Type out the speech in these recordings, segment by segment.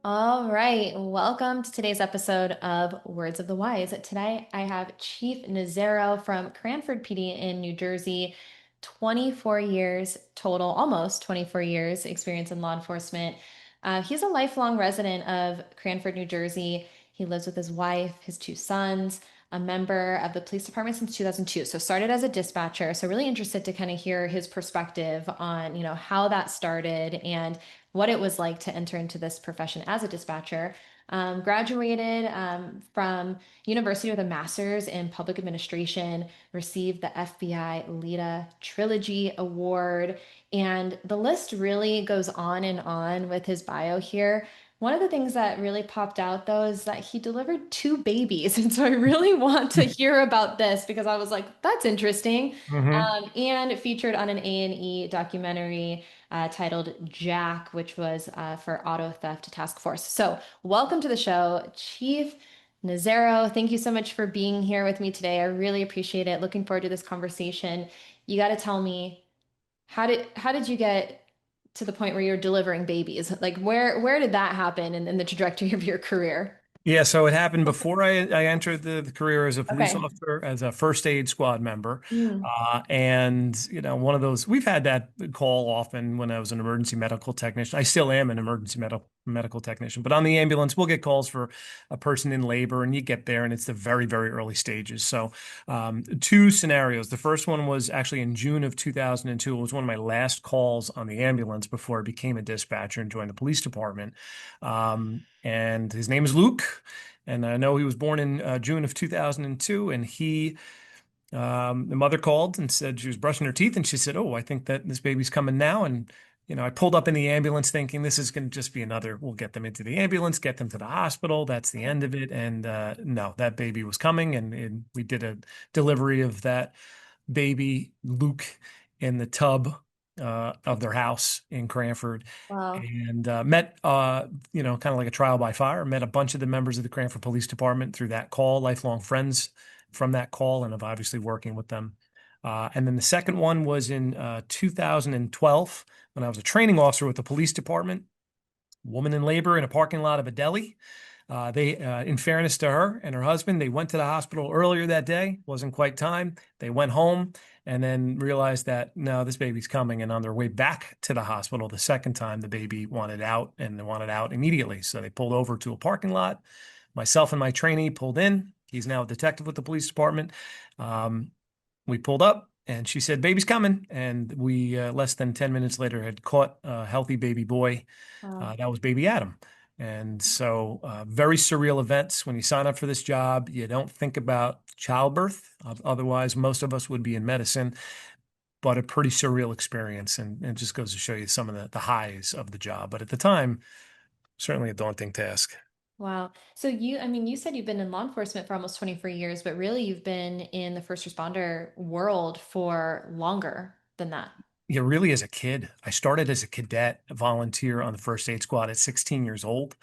All right, welcome to today's episode of Words of the Wise. Today I have Chief Nazzaro from Cranford PD in New Jersey, 24 years total, almost 24 years experience in law enforcement. He's a lifelong resident of Cranford, New Jersey. He lives with his wife, his two sons, a member of the police department since 2002. So started as a dispatcher. So really interested to kind of hear his perspective on, how that started and what it was like to enter into this profession as a dispatcher. Graduated from university with a master's in public administration, received the FBI LEDA Trilogy Award, and the list really goes on and on with his bio here. One of the things that really popped out though is that he delivered two babies. And so I really want to hear about this because I was like, that's interesting. hmm And featured on an A&E documentary titled Jack, which was for Auto Theft Task Force. So, welcome to the show, Chief Nazero. Thank you so much for being here with me today. I really appreciate it. Looking forward to this conversation. You got to tell me how did you get to the point where you're delivering babies? Like where did that happen in the trajectory of your career? Yeah, so it happened before I entered the career as a police Okay. officer, as a first aid squad member. Mm. And, one of those, we've had that call often when I was an emergency medical technician. I still am an emergency medical technician, but on the ambulance, we'll get calls for a person in labor, and you get there, and it's the very, very early stages. So, two scenarios. The first one was actually in June of 2002. It was one of my last calls on the ambulance before I became a dispatcher and joined the police department. And his name is Luke. And I know he was born in June of 2002. And the mother called and said she was brushing her teeth. And she said, "Oh, I think that this baby's coming now." And, I pulled up in the ambulance thinking this is going to just be we'll get them into the ambulance, get them to the hospital. That's the end of it. And no, that baby was coming. And we did a delivery of that baby, Luke, in the tub of their house in Cranford, Wow. and met, kind of like a trial by fire. Met a bunch of the members of the Cranford Police Department through that call, lifelong friends from that call, and of obviously working with them. And then the second one was in 2012 when I was a training officer with the police department. Woman in labor in a parking lot of a deli. In fairness to her and her husband, they went to the hospital earlier that day. Wasn't quite time. They went home and then realized that no, this baby's coming. And on their way back to the hospital the second time, the baby wanted out and they wanted out immediately. So they pulled over to a parking lot. Myself and my trainee pulled in. He's now a detective with the police department. Um, we pulled up and she said, "Baby's coming." And we, less than 10 minutes later, had caught a healthy baby boy. Wow. That was baby Adam. And so, very surreal events. When you sign up for this job, you don't think about childbirth. Otherwise, most of us would be in medicine, but a pretty surreal experience. And it just goes to show you some of the highs of the job. But at the time, certainly a daunting task. Wow. So you said you've been in law enforcement for almost 24 years, but really you've been in the first responder world for longer than that. Yeah, really, as a kid, I started as a cadet, a volunteer on the first aid squad at 16 years old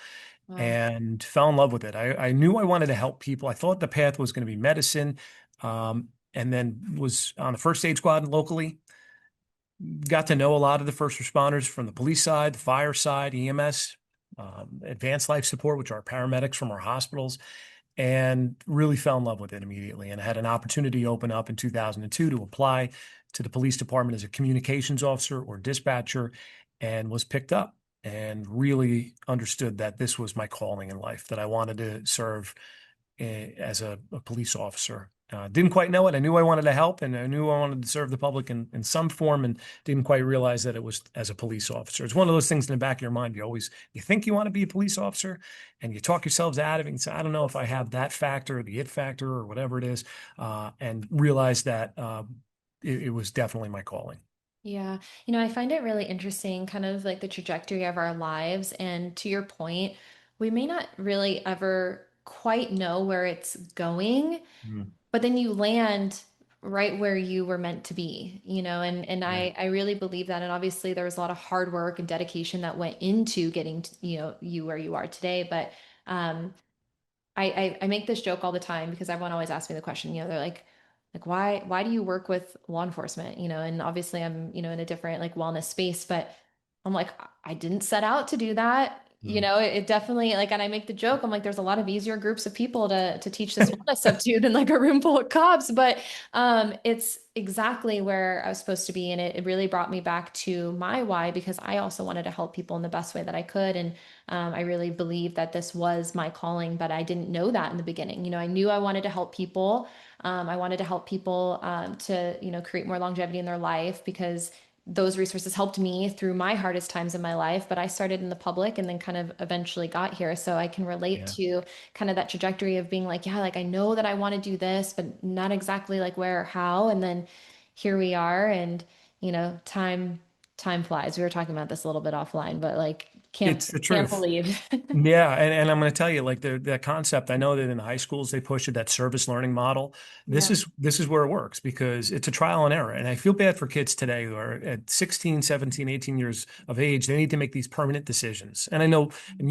Wow. and fell in love with it. I knew I wanted to help people. I thought the path was going to be medicine, and then was on the first aid squad locally. Got to know a lot of the first responders from the police side, the fire side, EMS, advanced life support, which are paramedics from our hospitals, and really fell in love with it immediately. And I had an opportunity open up in 2002 to apply to the police department as a communications officer or dispatcher, and was picked up and really understood that this was my calling in life, that I wanted to serve as a police officer. Didn't quite know it. I knew I wanted to help and I knew I wanted to serve the public in some form, and didn't quite realize that it was as a police officer. It's one of those things in the back of your mind. You think you want to be a police officer and you talk yourselves out of it and say, I don't know if I have that factor or the it factor or whatever it is, and realize that it was definitely my calling. Yeah. I find it really interesting, kind of like the trajectory of our lives. And to your point, we may not really ever quite know where it's going, Mm. but then you land right where you were meant to be, and Yeah. I really believe that. And obviously there was a lot of hard work and dedication that went into getting you where you are today. But um I make this joke all the time because everyone always asks me the question, they're like why do you work with law enforcement? And obviously I'm, in a different like wellness space, but I'm like, I didn't set out to do that. it definitely like, and I make the joke, I'm like, there's a lot of easier groups of people to teach this wellness stuff to than like a room full of cops, but it's exactly where I was supposed to be, and it really brought me back to my why because I also wanted to help people in the best way that I could, and I really believed that this was my calling, but I didn't know that in the beginning. I knew I wanted to help people. I wanted to help people to create more longevity in their life because those resources helped me through my hardest times in my life, but I started in the public and then kind of eventually got here. So I can relate Yeah. to kind of that trajectory of being like, yeah, like I know that I want to do this, but not exactly like where or how. And then here we are and time flies. We were talking about this a little bit offline, but like can't It's the can't truth. believe. Yeah, and I'm going to tell you, like the concept. I know that in the high schools they push it, that service learning model. This Yeah. is this is where it works because it's a trial and error. And I feel bad for kids today who are at 16, 17, 18 years of age. They need to make these permanent decisions. And I know, and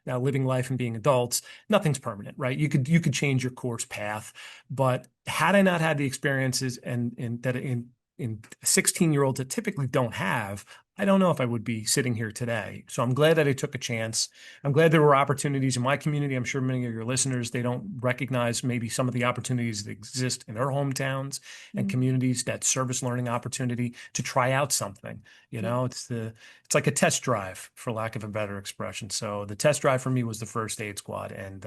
now living life and being adults, nothing's permanent, right? You could change your course path, but had I not had the experiences in 16-year-olds that typically don't have, I don't know if I would be sitting here today. So I'm glad that I took a chance. I'm glad there were opportunities in my community. I'm sure many of your listeners, they don't recognize maybe some of the opportunities that exist in their hometowns and Mm. communities, that service learning opportunity to try out something. Yeah. It's like a test drive, for lack of a better expression. So the test drive for me was the first aid squad, and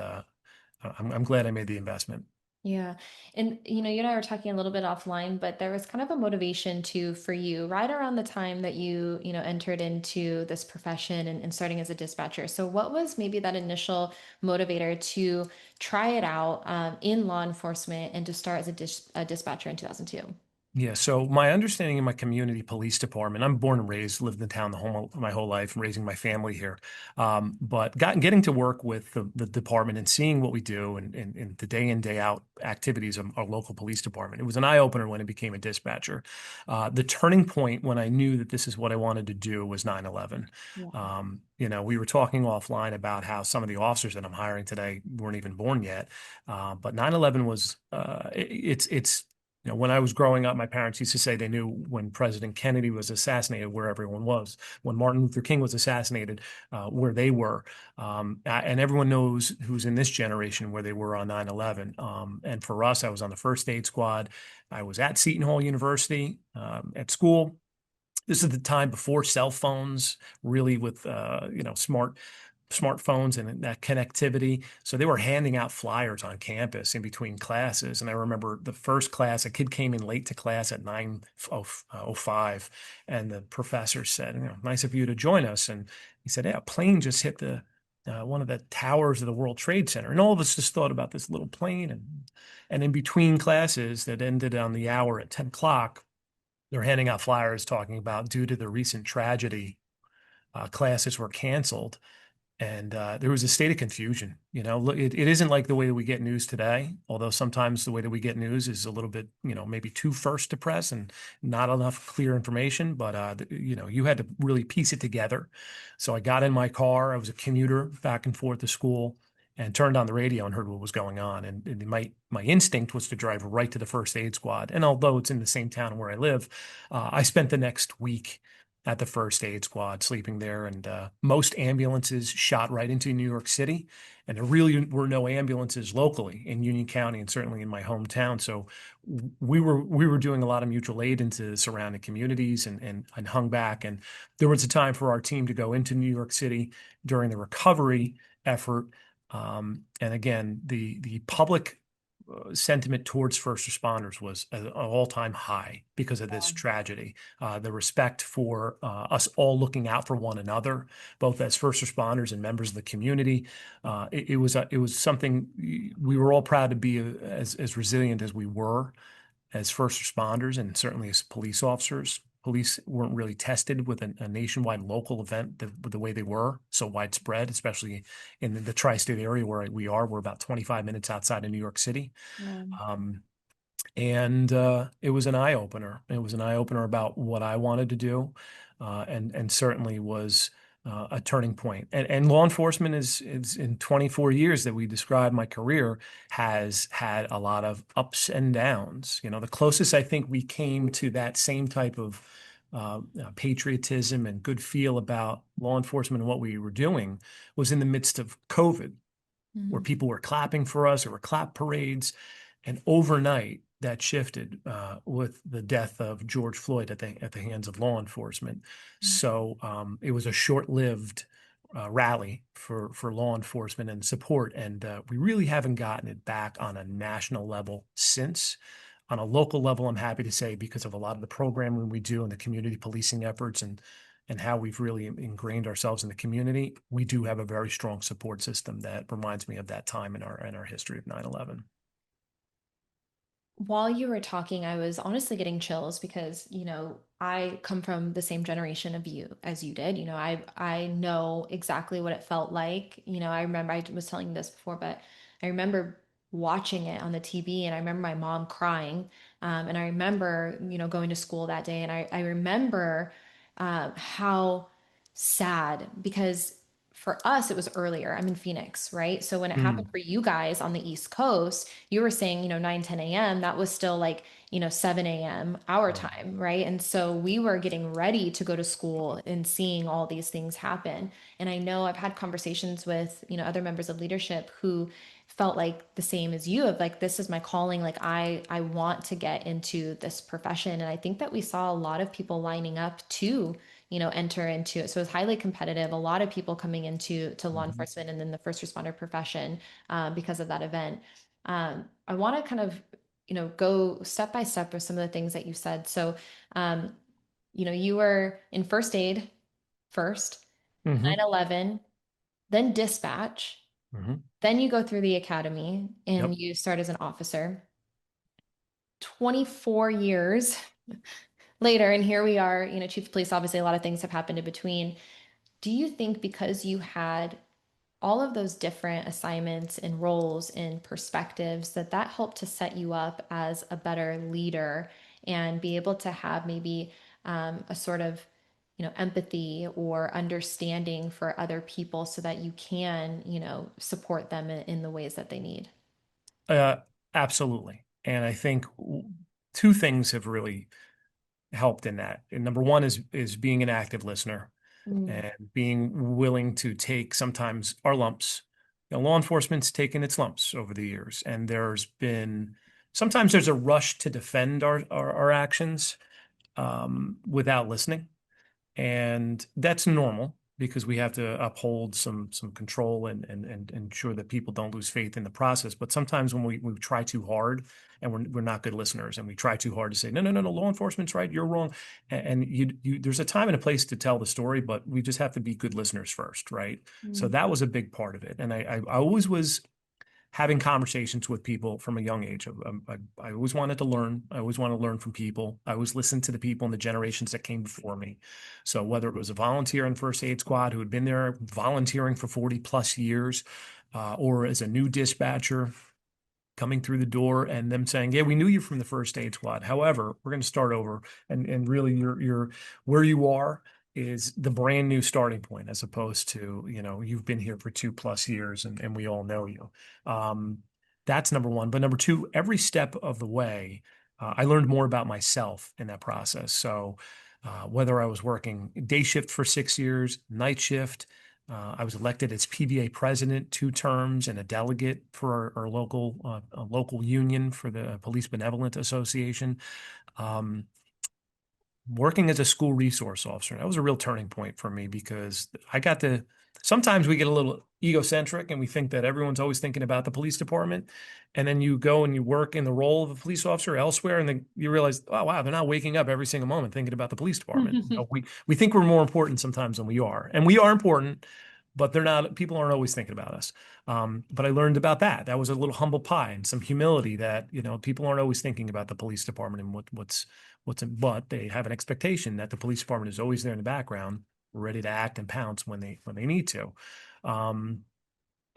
I'm glad I made the investment. Yeah. And you and I were talking a little bit offline, but there was kind of a motivation too for you right around the time that you entered into this profession and starting as a dispatcher. So what was maybe that initial motivator to try it out in law enforcement and to start as a dispatcher in 2002? Yeah, so my understanding in my community police department, I'm born and raised, lived in town my whole life, raising my family here. But getting to work with the department and seeing what we do and the day in, day out activities of our local police department, it was an eye opener when I became a dispatcher. The turning point when I knew that this is what I wanted to do was 9/11. Yeah. We were talking offline about how some of the officers that I'm hiring today weren't even born yet. But 9/11 was, it's when I was growing up, my parents used to say they knew when President Kennedy was assassinated where everyone was, when Martin Luther King was assassinated, where they were. And everyone knows who's in this generation where they were on 9/11. And for us, I was on the first aid squad. I was at Seton Hall University at school. This is the time before cell phones, really with smartphones and that connectivity. So they were handing out flyers on campus in between classes. And I remember the first class, a kid came in late to class at 9:05, and the professor said, nice of you to join us. And he said, yeah, a plane just hit the one of the towers of the World Trade Center. And all of us just thought about this little plane. And in between classes that ended on the hour at 10 o'clock, they're handing out flyers talking about due to the recent tragedy, classes were canceled. And there was a state of confusion. Look, it isn't like the way that we get news today, although sometimes the way that we get news is a little bit, maybe too first to press and not enough clear information. But, you had to really piece it together. So I got in my car. I was a commuter back and forth to school and turned on the radio and heard what was going on. And my instinct was to drive right to the first aid squad. And although it's in the same town where I live, I spent the next week at the first aid squad, sleeping there. And most ambulances shot right into New York City. And there really were no ambulances locally in Union County and certainly in my hometown. So we were doing a lot of mutual aid into the surrounding communities and hung back. And there was a time for our team to go into New York City during the recovery effort. And again, the public sentiment towards first responders was at an all-time high because of this tragedy. The respect for us all looking out for one another, both as first responders and members of the community. It was something we were all proud to be as resilient as we were as first responders and certainly as police officers. Police weren't really tested with a nationwide local event the way they were so widespread, especially in the tri-state area where we are. We're about 25 minutes outside of New York City. Um, Um, and it was an eye opener. It was an eye opener about what I wanted to do, and certainly was a turning point. And law enforcement is in 24 years that we describe my career has had a lot of ups and downs. The closest I think we came to that same type of patriotism and good feel about law enforcement and what we were doing was in the midst of COVID, where Mm, people were clapping for us. There were clap parades. And overnight, that shifted with the death of George Floyd at the hands of law enforcement. mm, So it was a short-lived rally for law enforcement and support, and we really haven't gotten it back on a national level since. On a local level, I'm happy to say, because of a lot of the programming we do and the community policing efforts and how we've really ingrained ourselves in the community, we do have a very strong support system that reminds me of that time in our history of 9/11. While you were talking, I was honestly getting chills because, I come from the same generation of you as you did. I know exactly what it felt like. I remember I was telling you this before, but I remember watching it on the TV and I remember my mom crying. And I remember, going to school that day and I remember how sad because for us it was earlier. I'm in Phoenix, right? So when it happened Mm, for you guys on the East Coast, you were saying, 9, 10 a.m. That was still like, 7 a.m. our right. time, right? And so we were getting ready to go to school and seeing all these things happen. And I know I've had conversations with, other members of leadership who felt like the same as you of like, this is my calling. Like I want to get into this profession. And I think that we saw a lot of people lining up to enter into it. So it's highly competitive. A lot of people coming into law Mhm. enforcement and then the first responder profession because of that event. I want to kind of, go step by step with some of the things that you said. So, um, you were in first aid first, Mhm. 9/11, then dispatch, Mhm. then you go through the academy and Yep. you start as an officer. 24 years later, and here we are, chief of police. Obviously, a lot of things have happened in between. Do you think because you had all of those different assignments and roles and perspectives that helped to set you up as a better leader and be able to have maybe a sort of empathy or understanding for other people so that you can support them in the ways that they need? Uh, Absolutely. And I think two things have really helped in that. And number one is being an active listener Mm, and being willing to take sometimes our lumps. Law enforcement's taken its lumps over the years, and sometimes there's a rush to defend our actions without listening. And that's normal because we have to uphold some control and ensure that people don't lose faith in the process. But sometimes when we try too hard and we're not good listeners and we try too hard to say, no, no, no, no, law enforcement's right, you're wrong. And there's a time and a place to tell the story, but we just have to be good listeners first, right? So mm, that was a big part of it. And I always was having conversations with people from a young age. I always wanted to learn. I always want to learn from people. I always listened to the people and the generations that came before me. So whether it was a volunteer in first aid squad who had been there volunteering for 40 plus years, or as a new dispatcher coming through the door and them saying, "Yeah, we knew you from the first aid squad. However, we're going to start over." And really, you're where you are is the brand new starting point, as opposed to you've been here for 2 plus years and we all know you. Um, that's number one. But number two, every step of the way, I learned more about myself in that process. So. Whether I was working day shift for 6 years, night shift, I was elected as PBA president 2 terms and a delegate for our local union for the Police Benevolent Association. Um, Working as a school resource officer, that was a real turning point for me because I got to sometimes we get a little egocentric and we think that everyone's always thinking about the police department. And then you go and you work in the role of a police officer elsewhere, and then you realize, oh wow, they're not waking up every single moment thinking about the police department. We think we're more important sometimes than we are, and we are important, but they're not. People aren't always thinking about us. But I learned about that. That was a little humble pie and some humility that people aren't always thinking about the police department and but they have an expectation that the police department is always there in the background, ready to act and pounce when they need to. Um,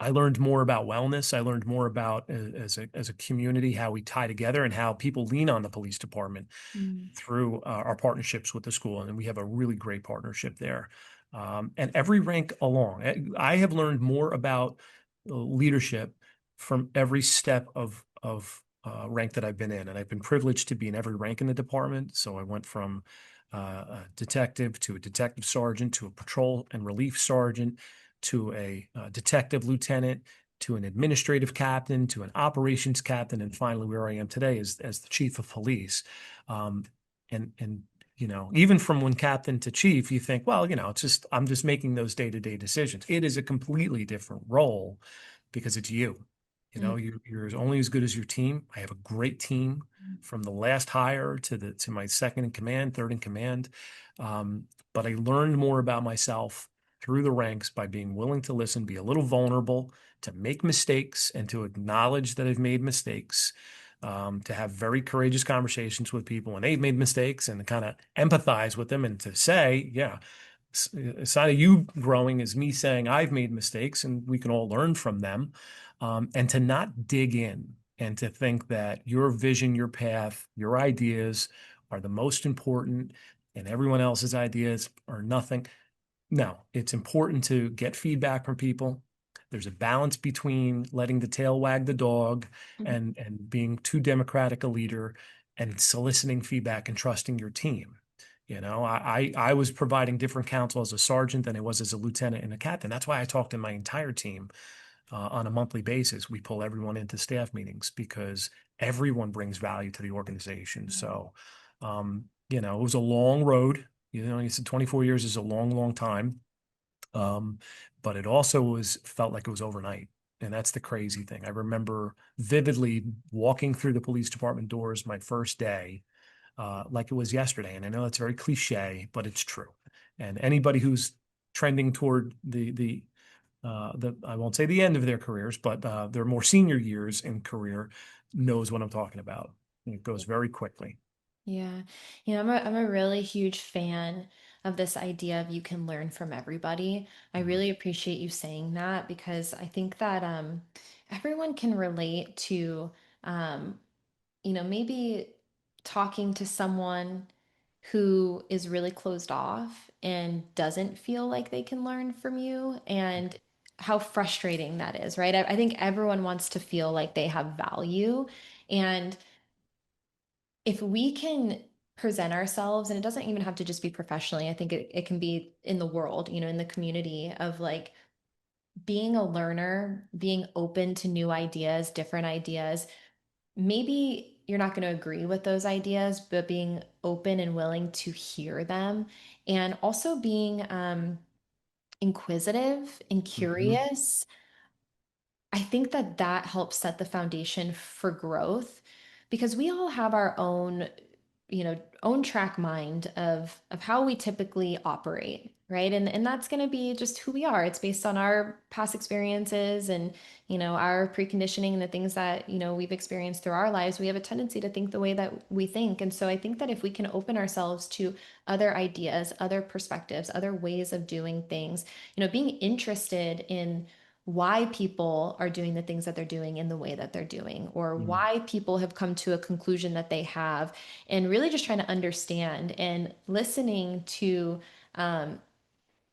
I learned more about wellness. I learned more about as a community how we tie together and how people lean on the police department mm, through our partnerships with the school, and we have a really great partnership there. And every rank along, I have learned more about leadership from every step of rank that I've been in, and I've been privileged to be in every rank in the department. So I went from a detective to a detective sergeant to a patrol and relief sergeant to a, detective lieutenant to an administrative captain to an operations captain, and finally where I am today is as the chief of police. Um, and even from when captain to chief, you think, well, it's just I'm just making those day-to-day decisions. It is a completely different role because it's you. Mm. You're only as good as your team. I have a great team from the last hire to my second in command, third in command. But I learned more about myself through the ranks by being willing to listen, be a little vulnerable, to make mistakes, and to acknowledge that I've made mistakes. To have very courageous conversations with people when they've made mistakes and to kind of empathize with them and to say, yeah, a sign of you growing is me saying I've made mistakes and we can all learn from them. And to not dig in and to think that your vision, your path, your ideas are the most important and everyone else's ideas are nothing. No, it's important to get feedback from people. There's a balance between letting the tail wag the dog Mhm. and being too democratic a leader and soliciting feedback and trusting your team. I was providing different counsel as a sergeant than I was as a lieutenant and a captain. That's why I talked to my entire team on a monthly basis. We pull everyone into staff meetings because everyone brings value to the organization. So, it was a long road. You said 24 years is a long, long time. Um, but it also felt like it was overnight. And that's the crazy thing. I remember vividly walking through the police department doors my first day, like it was yesterday. And I know that's very cliche, but it's true. And anybody who's trending toward the I won't say the end of their careers, but their more senior years in career knows what I'm talking about. And it goes very quickly. Yeah. I'm a really huge fan of this idea of you can learn from everybody. I Mhm. really appreciate you saying that because I think that everyone can relate to um, maybe talking to someone who is really closed off and doesn't feel like they can learn from you and how frustrating that is, right? I think everyone wants to feel like they have value. And if we can present ourselves, and it doesn't even have to just be professionally, I think it can be in the world, in the community of like being a learner, being open to new ideas, different ideas. Maybe you're not going to agree with those ideas, but being open and willing to hear them, and also being inquisitive and Mhm. curious. I think that that helps set the foundation for growth because we all have our own, own track mind of how we typically operate, right? And that's going to be just who we are. It's based on our past experiences and, our preconditioning and the things that, we've experienced through our lives. We have a tendency to think the way that we think. And so I think that if we can open ourselves to other ideas, other perspectives, other ways of doing things, being interested in why people are doing the things that they're doing in the way that they're doing, or Mhm. why people have come to a conclusion that they have, and really just trying to understand and listening to um,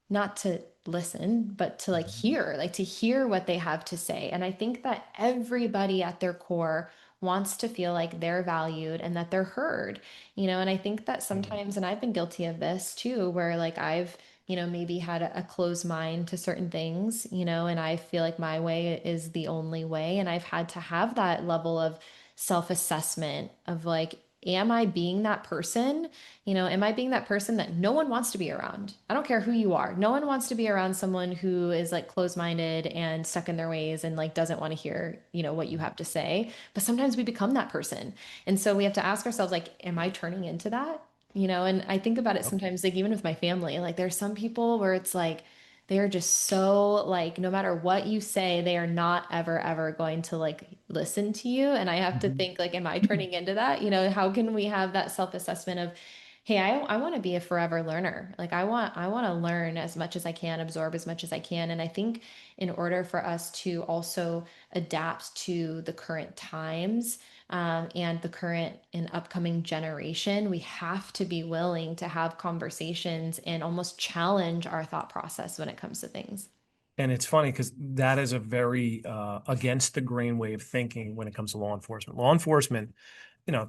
not to listen, but to Mhm. like to hear what they have to say. And I think that everybody at their core wants to feel like they're valued and that they're heard, and I think that Mhm. sometimes, and I've been guilty of this too, where like I've, maybe had a closed mind to certain things, and I feel like my way is the only way. And I've had to have that level of self-assessment of like, am I being that person? Am I being that person that no one wants to be around? I don't care who you are. No one wants to be around someone who is like closed-minded and stuck in their ways and like doesn't want to hear, what you have to say. But sometimes we become that person. And so we have to ask ourselves, like, am I turning into that? And I think about it Yep. sometimes, like even with my family, like there's some people where it's like they are just so like no matter what you say, they are not ever, ever going to like listen to you. And I have to Mhm. think like, am I turning into that? How can we have that self-assessment of, hey, I want to be a forever learner. Like I want to learn as much as I can, absorb as much as I can. And I think in order for us to also adapt to the current times, and the current and upcoming generation, we have to be willing to have conversations and almost challenge our thought process when it comes to things. And it's funny because that is a very against the grain way of thinking when it comes to law enforcement. Law enforcement,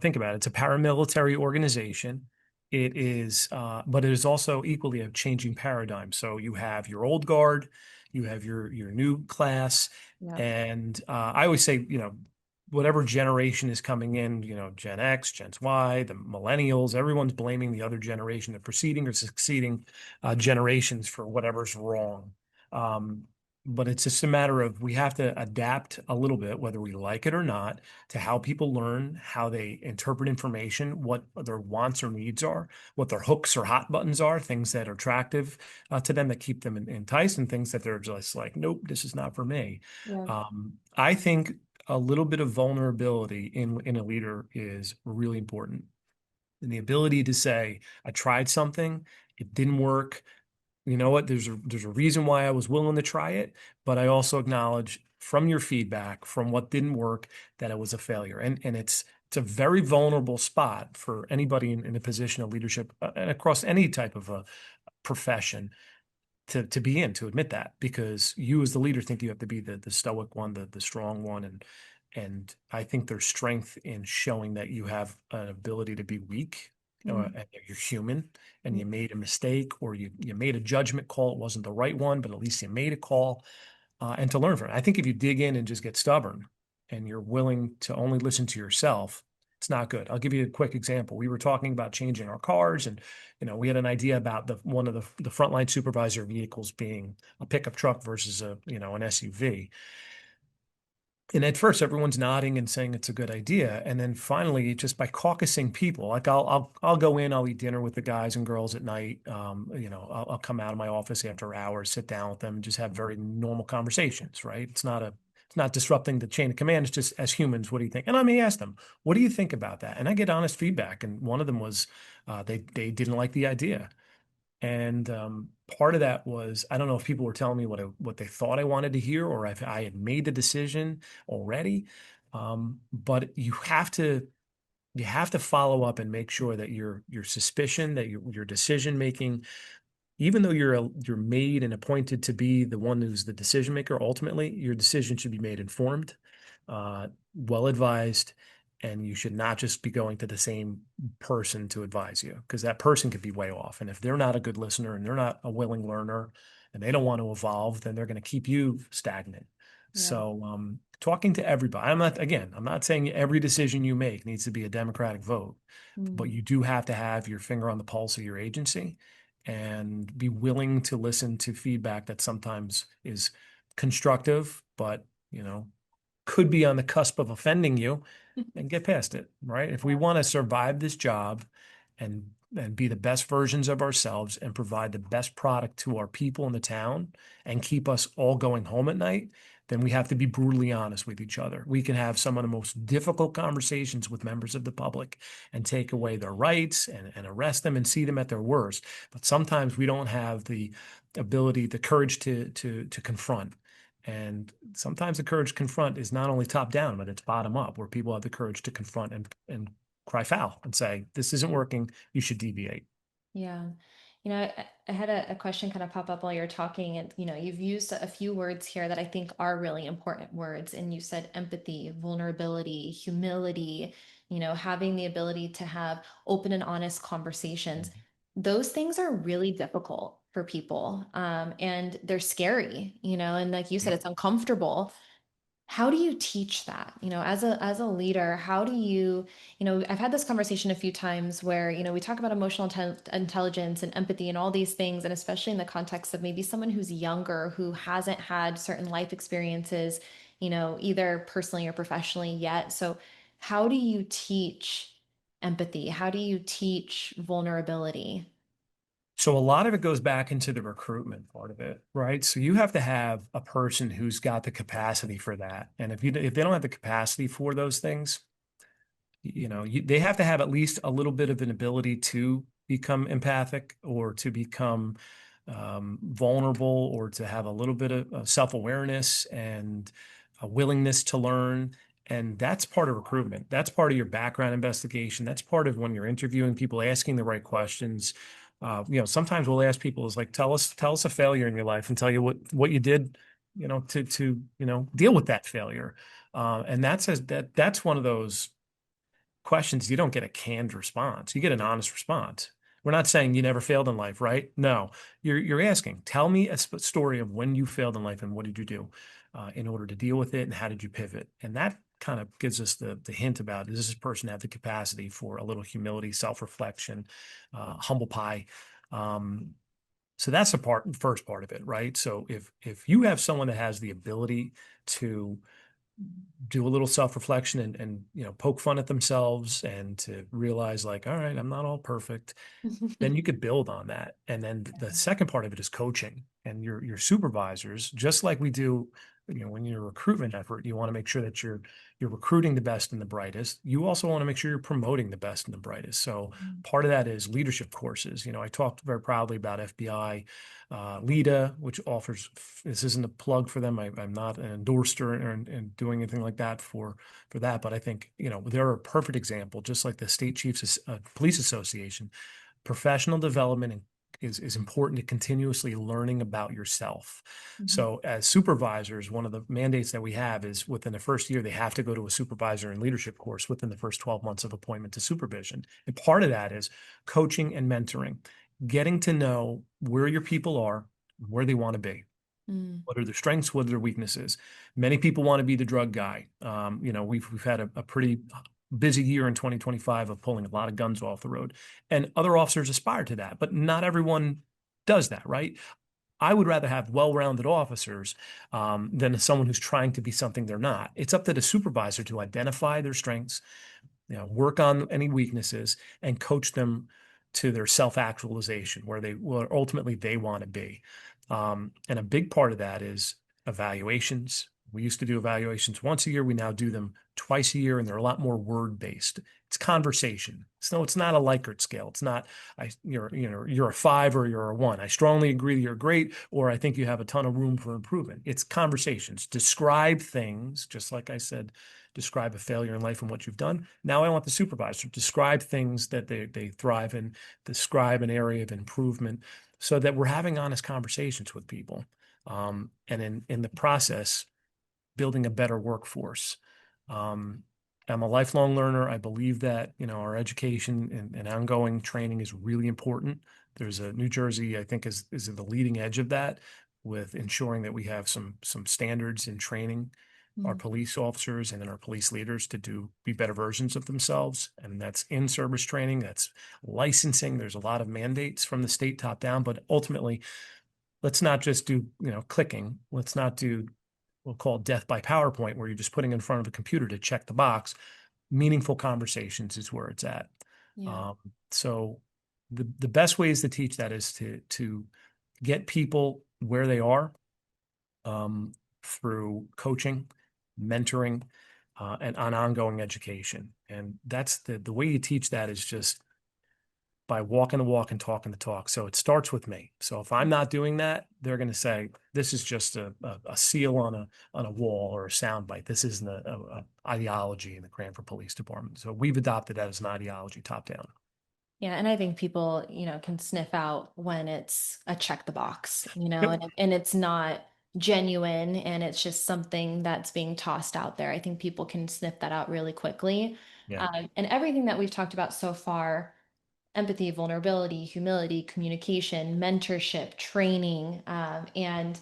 think about it, it's a paramilitary organization. It is, but it is also equally a changing paradigm. So you have your old guard, you have your new class, Yeah. and I always say, whatever generation is coming in, Gen X, Gen Y, the millennials, everyone's blaming the other generation, the preceding or succeeding generations for whatever's wrong. Um, but it's just a matter of we have to adapt a little bit, whether we like it or not, to how people learn, how they interpret information, what their wants or needs are, what their hooks or hot buttons are, things that are attractive to them that keep them enticed, and things that they're just like, nope, this is not for me. Yeah. I think a little bit of vulnerability in a leader is really important. And the ability to say, I tried something, it didn't work. You know what? There's a reason why I was willing to try it, but I also acknowledge from your feedback, from what didn't work, that it was a failure. And it's a very vulnerable spot for anybody in a position of leadership and across any type of a profession to be in, to admit that, because you as the leader think you have to be the stoic one, the strong one, and I think there's strength in showing that you have an ability to be weak, Mm, and that you're human, and mm, you made a mistake, or you made a judgment call. It wasn't the right one, but at least you made a call, and to learn from it. I think if you dig in and just get stubborn and you're willing to only listen to yourself, it's not good. I'll give you a quick example. We were talking about changing our cars, and we had an idea about the one of the frontline supervisor vehicles being a pickup truck versus an SUV. And at first, everyone's nodding and saying it's a good idea, and then finally, just by caucusing people, like I'll go in, I'll eat dinner with the guys and girls at night. I'll come out of my office after hours, sit down with them, and just have very normal conversations. Right? It's not disrupting the chain of command. It's just as humans, what do you think? And I may ask them, what do you think about that? And I get honest feedback. And one of them was they didn't like the idea. And part of that was, I don't know if people were telling me what they thought I wanted to hear, or if I had made the decision already. But you have to follow up and make sure that your suspicion, that your decision making, even though you're made and appointed to be the one who's the decision maker, ultimately, your decision should be made informed, well advised, and you should not just be going to the same person to advise you, because that person could be way off. And if they're not a good listener and they're not a willing learner and they don't want to evolve, then they're going to keep you stagnant. yeah. So, talking to everybody, I'm not saying every decision you make needs to be a democratic vote, but Mm, you do have to have your finger on the pulse of your agency and be willing to listen to feedback that sometimes is constructive, but, could be on the cusp of offending you, and get past it, right? If we yeah. want to survive this job and be the best versions of ourselves and provide the best product to our people in the town and keep us all going home at night, then we have to be brutally honest with each other. We can have some of the most difficult conversations with members of the public and take away their rights and arrest them and see them at their worst. But sometimes we don't have the ability, the courage to confront. And sometimes the courage to confront is not only top down, but it's bottom up, where people have the courage to confront and cry foul and say, this isn't working, you should deviate. Yeah. I had a question kind of pop up while you're talking, and you've used a few words here that I think are really important words. And you said empathy, vulnerability, humility, having the ability to have open and honest conversations. Those things are really difficult for people. And they're scary, and like you said, Yep. it's uncomfortable. How do you teach that? As a leader, how do you, I've had this conversation a few times where, we talk about emotional intelligence and empathy and all these things, and especially in the context of maybe someone who's younger, who hasn't had certain life experiences, either personally or professionally yet. So how do you teach empathy? How do you teach vulnerability? So a lot of it goes back into the recruitment part of it, right? So you have to have a person who's got the capacity for that. And if they don't have the capacity for those things, they have to have at least a little bit of an ability to become empathic, or to become vulnerable, or to have a little bit of self-awareness and a willingness to learn. And that's part of recruitment. That's part of your background investigation. That's part of when you're interviewing people, asking the right questions. Sometimes we'll ask people is like, tell us a failure in your life and tell you what you did, to deal with that failure. And that's one of those questions you don't get a canned response. You get an honest response. We're not saying you never failed in life, right? No, you're asking, tell me a story of when you failed in life and what did you do in order to deal with it, and how did you pivot? And that kind of gives us the hint about, does this person have the capacity for a little humility, self-reflection, humble pie? Um, so that's first part of it, right? So if you have someone that has the ability to do a little self-reflection and poke fun at themselves and to realize like, all right, I'm not all perfect, then you could build on that. And then the second part of it is coaching, and your supervisors, just like we do, when you're a recruitment effort, you want to make sure that you're recruiting the best and the brightest. You also want to make sure you're promoting the best and the brightest. So part of that is leadership courses. I talked very proudly about FBI, LIDA, which offers, this isn't a plug for them. I'm not an endorser and doing anything like that for that. But I think, they're a perfect example, just like the State Chiefs Police Association. Professional development is important to continuously learning about yourself. Mhm. So as supervisors, one of the mandates that we have is within the first year, they have to go to a supervisor and leadership course within the first 12 months of appointment to supervision. And part of that is coaching and mentoring, getting to know where your people are, where they want to be. Mm. What are their strengths? What are their weaknesses? Many people want to be the drug guy. We've had a pretty busy year in 2025 of pulling a lot of guns off the road, and other officers aspire to that, but not everyone does that, right? I would rather have well-rounded officers than someone who's trying to be something they're not. It's up to the supervisor to identify their strengths, work on any weaknesses, and coach them to their self-actualization, where ultimately they want to be. And a big part of that is evaluations. We used to do evaluations once a year. We now do them twice a year, and they're a lot more word-based. It's conversation. So it's not a Likert scale. It's not you're a 5 or you're a 1. I strongly agree that you're great, or I think you have a ton of room for improvement. It's conversations. Describe things, just like I said, describe a failure in life and what you've done. Now I want the supervisor to describe things that they thrive in, describe an area of improvement, so that we're having honest conversations with people. And in the process, building a better workforce. Um, I'm a lifelong learner. I believe that, our education and ongoing training is really important. There's a New Jersey, I think, is at the leading edge of that, with ensuring that we have some standards in training our Mm. police officers and then our police leaders to be better versions of themselves. And that's in service training, that's licensing. There's a lot of mandates from the state top down, but ultimately, let's not just do, clicking. Let's not do, we'll call death by PowerPoint, where you're just putting in front of a computer to check the box. Meaningful conversations is where it's at. Yeah. Um, so the best ways to teach that is to get people where they are, um, through coaching, mentoring, and on ongoing education. And that's the way you teach that is just by walking the walk and talking the talk. So it starts with me. So if I'm not doing that, they're going to say this is just a seal on a wall or a soundbite. This isn't a ideology in the Cranford Police Department. So we've adopted that as an ideology top down. Yeah, and I think people, can sniff out when it's a check the box, Yep. and it's not genuine and it's just something that's being tossed out there. I think people can sniff that out really quickly. Yeah. And everything that we've talked about so far, empathy, vulnerability, humility, communication, mentorship, training, and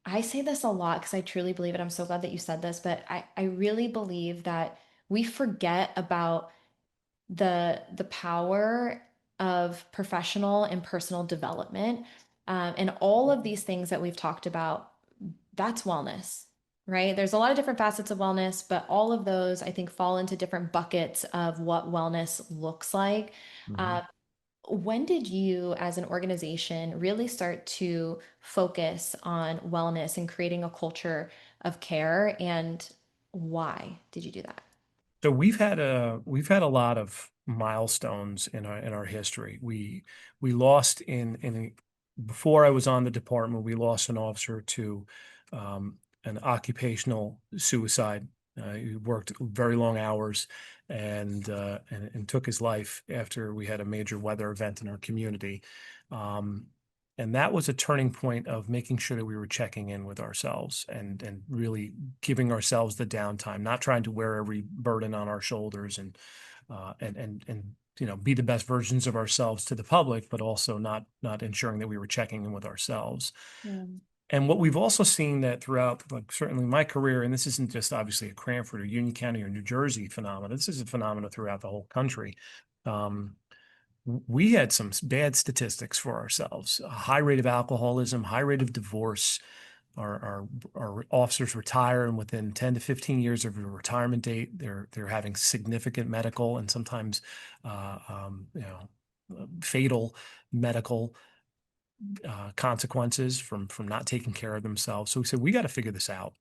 I say this a lot because I truly believe it. I'm so glad that you said this, but I really believe that we forget about the power of professional and personal development, and all of these things that we've talked about. That's wellness, right? There's a lot of different facets of wellness, but all of those I think fall into different buckets of what wellness looks like. Mhm. uh, when did you as an organization really start to focus on wellness and creating a culture of care, and why did you do that? So we've had a lot of milestones in our history. We lost before I was on the department, we lost an officer to an occupational suicide. He worked very long hours and took his life after we had a major weather event in our community. Um, and that was a turning point of making sure that we were checking in with ourselves and really giving ourselves the downtime, not trying to wear every burden on our shoulders and be the best versions of ourselves to the public, but also not ensuring that we were checking in with ourselves. Yeah. And what we've also seen that throughout, like certainly my career, and this isn't just obviously a Cranford or Union County or New Jersey phenomenon. This is a phenomenon throughout the whole country. Um, we had some bad statistics for ourselves: a high rate of alcoholism, high rate of divorce. Our officers retire, and within 10 to 15 years of a retirement date, they're having significant medical and sometimes fatal medical consequences from not taking care of themselves. So we said we got to figure this out.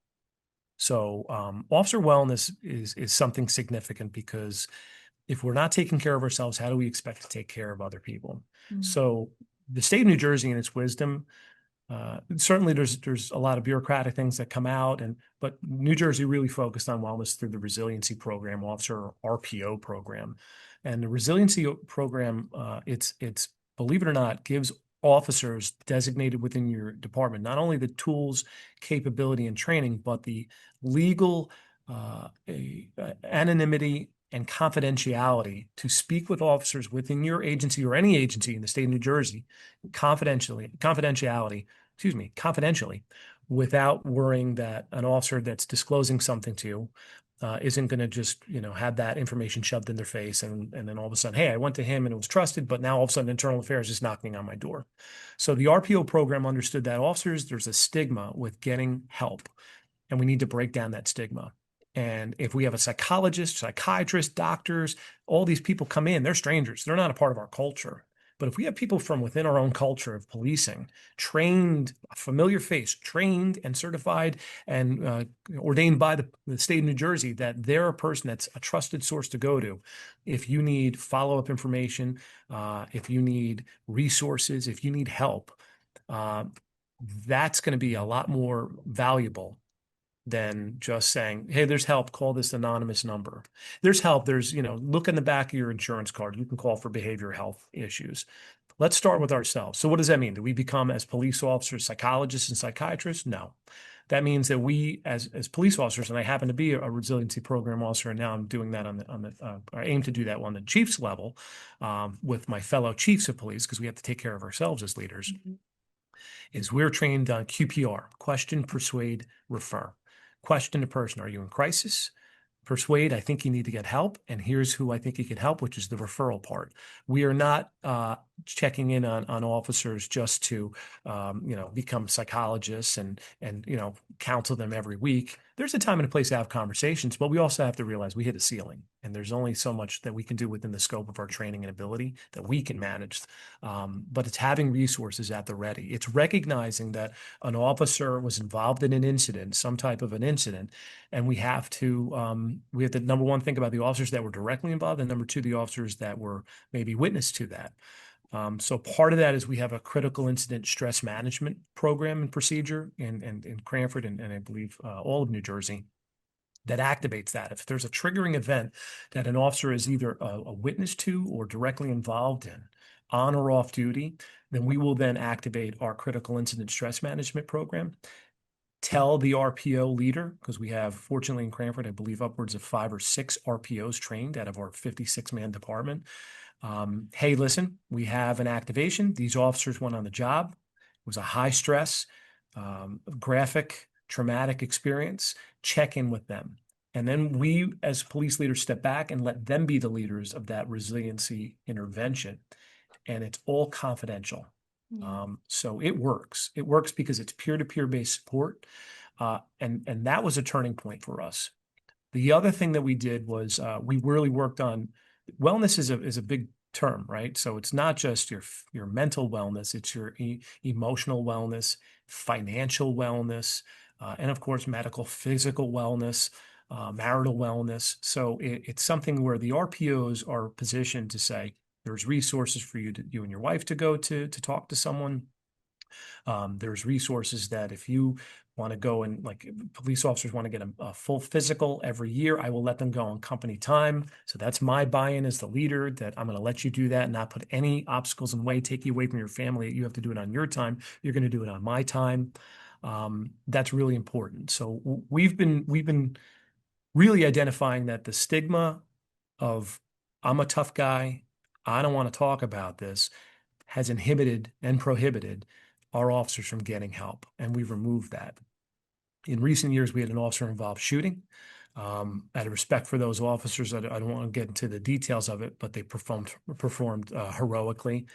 So officer wellness is something significant because if we're not taking care of ourselves, how do we expect to take care of other people? Mm. So the state of New Jersey, in its wisdom, certainly there's a lot of bureaucratic things that come out, but New Jersey really focused on wellness through the Resiliency Program, Officer RPO program, and the Resiliency program, it's believe it or not, gives officers designated within your department not only the tools, capability, and training, but the legal anonymity and confidentiality to speak with officers within your agency or any agency in the state of New Jersey, confidentially, without worrying that an officer that's disclosing something to you isn't going to just, have that information shoved in their face and then all of a sudden, hey, I went to him and it was trusted, but now all of a sudden internal affairs is knocking on my door. So the RPO program understood that officers, there's a stigma with getting help, and we need to break down that stigma. And if we have a psychologist, psychiatrist, doctors, all these people come in, they're strangers. They're not a part of our culture. But if we have people from within our own culture of policing, trained, a familiar face, trained and certified and ordained by the state of New Jersey, that they're a person that's a trusted source to go to. If you need follow-up information, if you need resources, if you need help, uh, that's going to be a lot more valuable than just saying, hey, there's help, call this anonymous number. There's help. There's, look in the back of your insurance card. You can call for behavioral health issues. Let's start with ourselves. So what does that mean? Do we become as police officers, psychologists, and psychiatrists? No. That means that we, as police officers, and I happen to be a resiliency program officer, and now I'm doing that I aim to do that on the chief's level with my fellow chiefs of police because we have to take care of ourselves as leaders. Mhm. Is we're trained on QPR: question, persuade, refer. Question a person: are you in crisis? Persuade: I think you need to get help, and here's who I think you can help, which is the referral part. We are not checking in on officers just to become psychologists and counsel them every week. There's a time and a place to have conversations, but we also have to realize we hit a ceiling, and there's only so much that we can do within the scope of our training and ability that we can manage. But it's having resources at the ready. It's recognizing that an officer was involved in an incident, some type of an incident, and we have to number one think about the officers that were directly involved, and number two, the officers that were maybe witness to that. So part of that is we have a critical incident stress management program and procedure in Cranford and I believe all of New Jersey that activates that. If there's a triggering event that an officer is either a witness to or directly involved in, on or off duty, then we will then activate our critical incident stress management program. Tell the RPO leader, because we have, fortunately in Cranford, I believe upwards of 5 or 6 RPOs trained out of our 56-man department. Hey, listen, we have an activation. These officers went on the job. It was a high stress, graphic, traumatic experience. Check in with them. And then we, as police leaders, step back and let them be the leaders of that resiliency intervention. And it's all confidential. Yeah. So it works. It works because it's peer-to-peer based support. And that was a turning point for us. The other thing that we did was we really worked on wellness is a big term, right? So it's not just your mental wellness, it's your emotional wellness, financial wellness, and of course, medical, physical wellness, marital wellness. So it's something where the RPOs are positioned to say, there's resources for you and your wife to go to talk to someone. There's resources that if you want to go and like police officers want to get a full physical every year, I will let them go on company time. So that's my buy-in as the leader that I'm going to let you do that and not put any obstacles in the way, take you away from your family. You have to do it on your time. You're going to do it on my time. That's really important. So we've been really identifying that the stigma of I'm a tough guy, I don't want to talk about this, has inhibited and prohibited our officers from getting help. And we've removed that. In recent years, we had an officer involved shooting. Out of respect for those officers, I don't want to get into the details of it, but they performed heroically,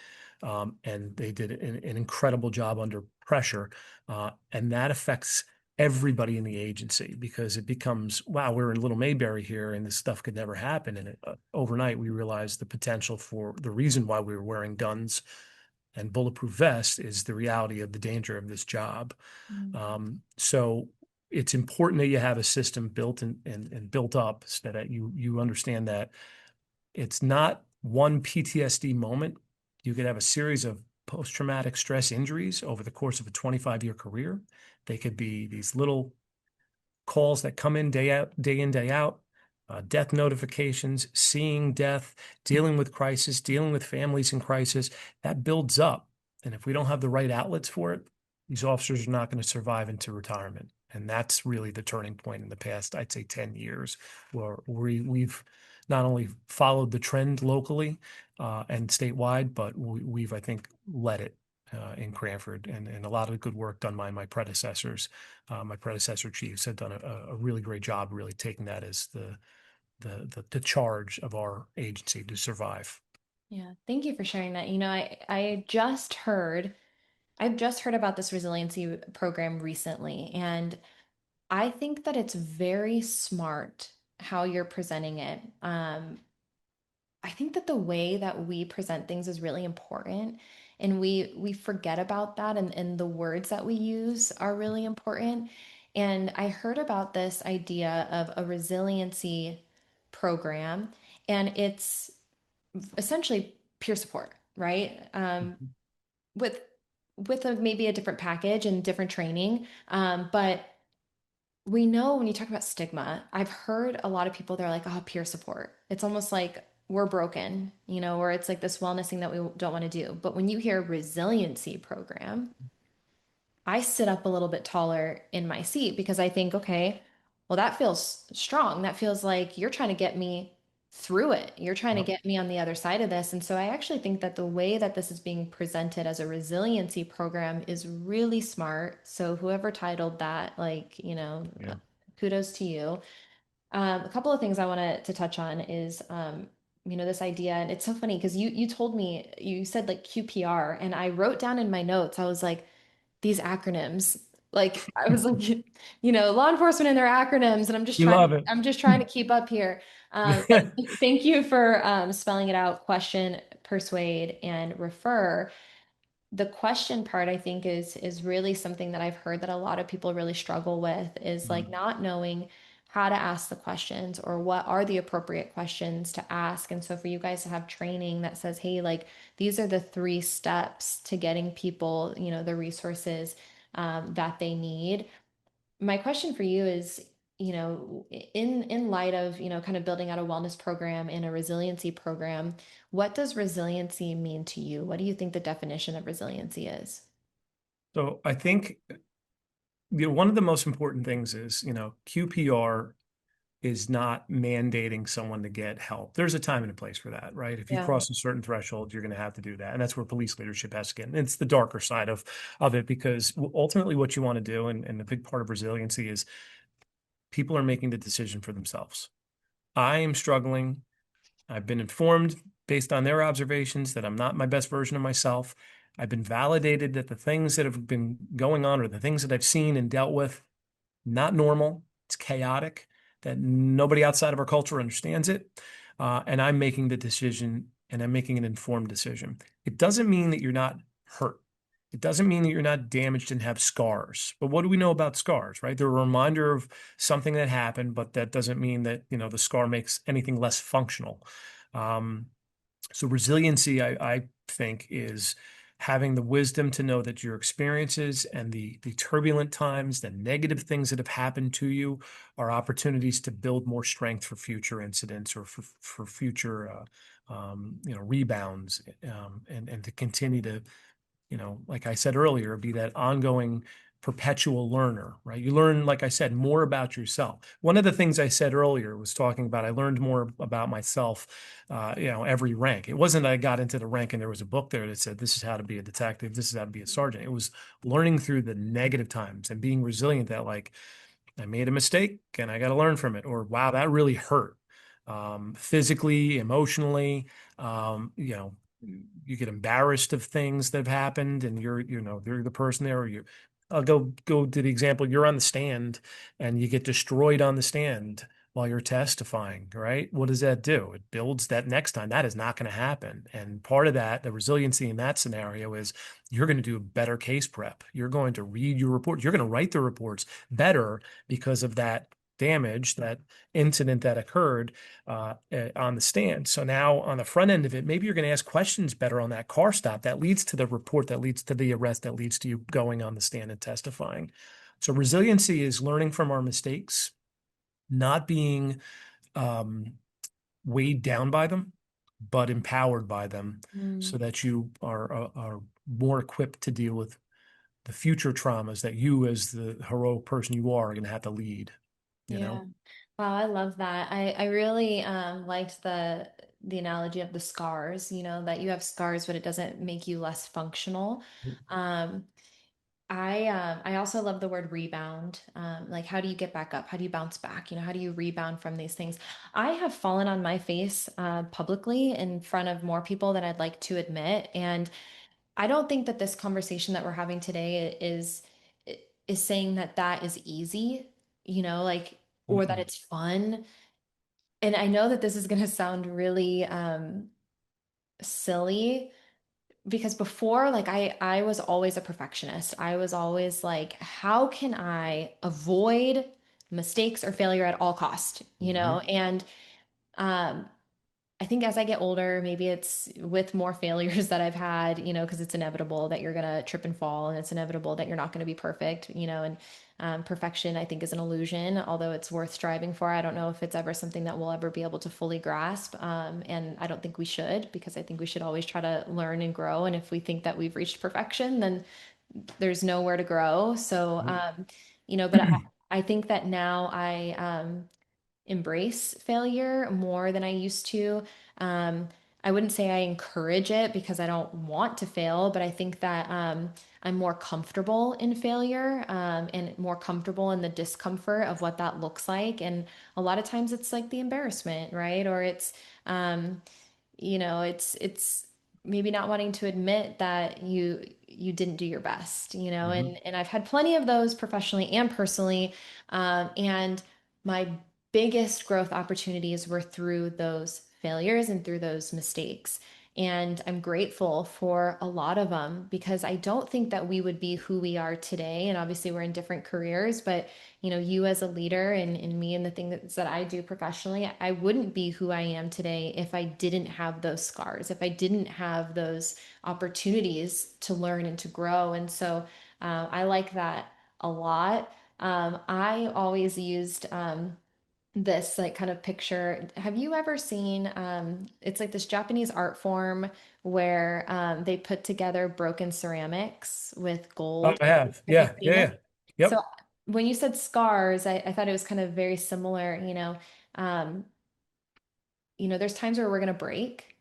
and they did an incredible job under pressure, and that affects everybody in the agency because it becomes, wow, we're in Little Mayberry here, and this stuff could never happen. And overnight, we realized the potential for the reason why we were wearing guns and bulletproof vests is the reality of the danger of this job. Mm. So it's important that you have a system built and built up so that you understand that it's not one PTSD moment. You could have a series of post-traumatic stress injuries over the course of a 25-year career. They could be these little calls that come in day out, day in, day out, death notifications, seeing death, dealing with crisis, dealing with families in crisis. That builds up. And if we don't have the right outlets for it, these officers are not going to survive into retirement. And that's really the turning point in the past, I'd say 10 years, where we've not only followed the trend locally and statewide, but we've, I think, led it in Cranford, and a lot of good work done by my predecessors. My predecessor chiefs had done a really great job, really taking that as the charge of our agency to survive. Yeah, thank you for sharing that. I've just heard about this resiliency program recently, and I think that it's very smart how you're presenting it. I think that the way that we present things is really important, and we forget about that, and the words that we use are really important. And I heard about this idea of a resiliency program, and it's essentially peer support, right? With maybe a different package and different training, but we know when you talk about stigma, I've heard a lot of people, they're like, oh, peer support. It's almost like we're broken, or it's like this wellness thing that we don't want to do. But when you hear resiliency program, I sit up a little bit taller in my seat because I think, okay, well, that feels strong. That feels like you're trying to get me through it. You're trying to Yep. get me on the other side of this. And so I actually think that the way that this is being presented as a resiliency program is really smart. So whoever titled that, like, Yeah. kudos to you. A couple of things I wanted to touch on is, this idea, and it's so funny because you told me, you said like QPR, and I wrote down in my notes, I was like, these acronyms. Like I was like, law enforcement and their acronyms, and We love it. I'm just trying to keep up here. But thank you for spelling it out: question, persuade, and refer. The question part, I think, is really something that I've heard that a lot of people really struggle with, is like Mhm. not knowing how to ask the questions or what are the appropriate questions to ask. And so for you guys to have training that says, hey, like these are the 3 steps to getting people, the resources that they need. My question for you is, in light of, kind of building out a wellness program and a resiliency program, what does resiliency mean to you? What do you think the definition of resiliency is? So I think one of the most important things is, QPR is not mandating someone to get help. There's a time and a place for that, right? If you Yeah. cross a certain threshold, you're going to have to do that. And that's where police leadership has to get. And it's the darker side of it because ultimately what you want to do, and a big part of resiliency is people are making the decision for themselves. I am struggling. I've been informed based on their observations that I'm not my best version of myself. I've been validated that the things that have been going on or the things that I've seen and dealt with, not normal. It's chaotic, that nobody outside of our culture understands it. And I'm making the decision and I'm making an informed decision. It doesn't mean that you're not hurt. It doesn't mean that you're not damaged and have scars. But what do we know about scars, right? They're a reminder of something that happened, but that doesn't mean that, the scar makes anything less functional. Um, so resiliency, I think, is having the wisdom to know that your experiences and the turbulent times, the negative things that have happened to you are opportunities to build more strength for future incidents or for future rebounds, and to continue to, like I said earlier, be that ongoing perpetual learner, right? You learn, like I said, more about yourself. One of the things I said earlier was talking about I learned more about myself, every rank. It wasn't I got into the rank and there was a book there that said, this is how to be a detective, this is how to be a sergeant. It was learning through the negative times and being resilient that, like, I made a mistake and I got to learn from it, or wow, that really hurt, physically, emotionally. You get embarrassed of things that have happened, and you're the person there, or you. I'll go to the example. You're on the stand, and you get destroyed on the stand while you're testifying, right? What does that do? It builds that next time. That is not going to happen. And part of that, the resiliency in that scenario is you're going to do a better case prep. You're going to read your reports. You're going to write the reports better because of that damage, that incident that occurred on the stand. So now on the front end of it, maybe you're going to ask questions better on that car stop that leads to the report, that leads to the arrest, that leads to you going on the stand and testifying. So resiliency is learning from our mistakes, not being um, weighed down by them, but empowered by them, so Mm, that you are more equipped to deal with the future traumas that you, as the heroic person you are going to have to lead, you yeah. know? Wow, I love that. I really liked the analogy of the scars, that you have scars, but it doesn't make you less functional. Um, I also love the word rebound. Like, how do you get back up? How do you bounce back? How do you rebound from these things? I have fallen on my face publicly in front of more people than I'd like to admit, and I don't think that this conversation that we're having today is saying that that is easy, like, or that Mm-mm. it's fun. And I know that this is going to sound really silly, because before, like, I was always a perfectionist. I was always like, how can I avoid mistakes or failure at all cost, Mhm. and um I think as I get older, maybe it's with more failures that I've had, because it's inevitable that you're going to trip and fall, and it's inevitable that you're not going to be perfect, and perfection, I think, is an illusion, although it's worth striving for. I don't know if it's ever something that we'll ever be able to fully grasp. And I don't think we should, because I think we should always try to learn and grow. And if we think that we've reached perfection, then there's nowhere to grow. So, but I think that now I embrace failure more than I used to. Um, I wouldn't say I encourage it, because I don't want to fail, but I think that I'm more comfortable in failure, and more comfortable in the discomfort of what that looks like. And a lot of times it's like the embarrassment, right? Or um, it's maybe not wanting to admit that you didn't do your best, Mhm. and I've had plenty of those professionally and personally. And my biggest growth opportunities were through those failures and through those mistakes. And I'm grateful for a lot of them, because I don't think that we would be who we are today. And obviously, we're in different careers, but you as a leader, and me and the things that I do professionally, I wouldn't be who I am today if I didn't have those scars, if I didn't have those opportunities to learn and to grow. And so I like that a lot. I always used this, like, kind of picture. Have you ever seen it's like this Japanese art form where they put together broken ceramics with Oh, gold? I have. Have you Yeah, seen yeah, this? yeah. So Yep. when you said scars, I thought it was kind of very similar. Um, there's times where we're going to break,